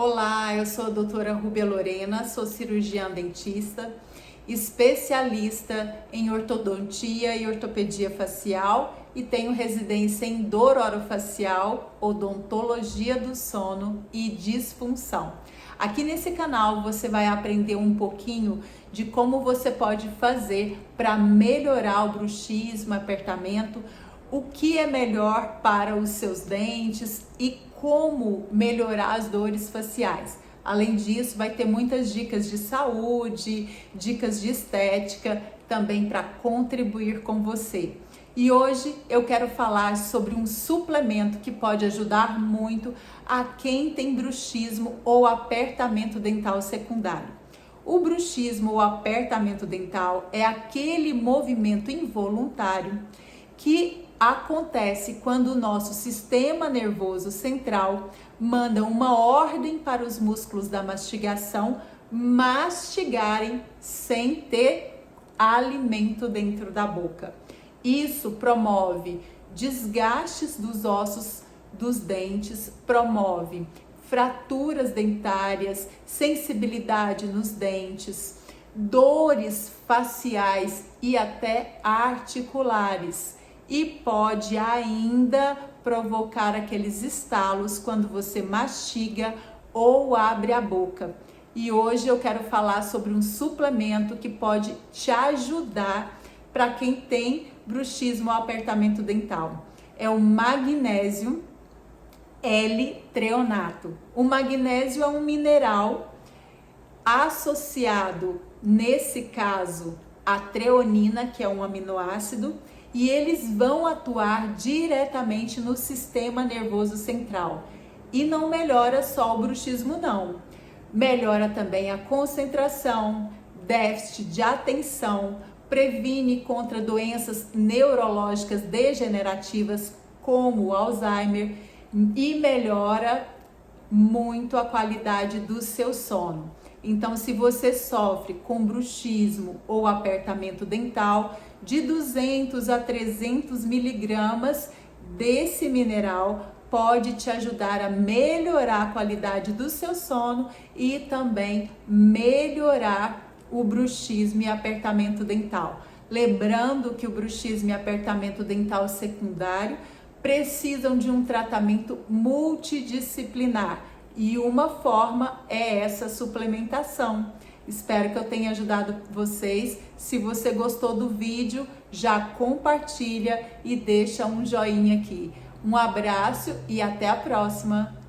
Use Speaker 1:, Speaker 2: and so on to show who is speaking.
Speaker 1: Olá, eu sou a doutora Rúbia Lorena, sou cirurgiã dentista, especialista em ortodontia e ortopedia facial e tenho residência em dor orofacial, odontologia do sono e disfunção. Aqui nesse canal você vai aprender um pouquinho de como você pode fazer para melhorar o bruxismo, apertamento, o que é melhor para os seus dentes e como melhorar as dores faciais. Além disso, vai ter muitas dicas de saúde, dicas de estética, também para contribuir com você. E hoje eu quero falar sobre um suplemento que pode ajudar muito a quem tem bruxismo ou apertamento dental secundário. O bruxismo ou apertamento dental é aquele movimento involuntário que acontece quando o nosso sistema nervoso central manda uma ordem para os músculos da mastigação mastigarem sem ter alimento dentro da boca. Isso promove desgastes dos ossos dos dentes, promove fraturas dentárias, sensibilidade nos dentes, dores faciais e até articulares. E pode ainda provocar aqueles estalos quando você mastiga ou abre a boca. E hoje eu quero falar sobre um suplemento que pode te ajudar para quem tem bruxismo ou apertamento dental. É o magnésio L-treonato. O magnésio é um mineral associado, nesse caso, à treonina, que é um aminoácido, e eles vão atuar diretamente no sistema nervoso central. E não melhora só o bruxismo, não. Melhora também a concentração, déficit de atenção, previne contra doenças neurológicas degenerativas como o Alzheimer e melhora muito a qualidade do seu sono. Então, se você sofre com bruxismo ou apertamento dental, de 200 a 300 miligramas desse mineral pode te ajudar a melhorar a qualidade do seu sono e também melhorar o bruxismo e apertamento dental. Lembrando que o bruxismo e apertamento dental secundário precisam de um tratamento multidisciplinar e uma forma é essa suplementação. Espero que eu tenha ajudado vocês. Se você gostou do vídeo, já compartilha e deixa um joinha aqui. Um abraço e até a próxima!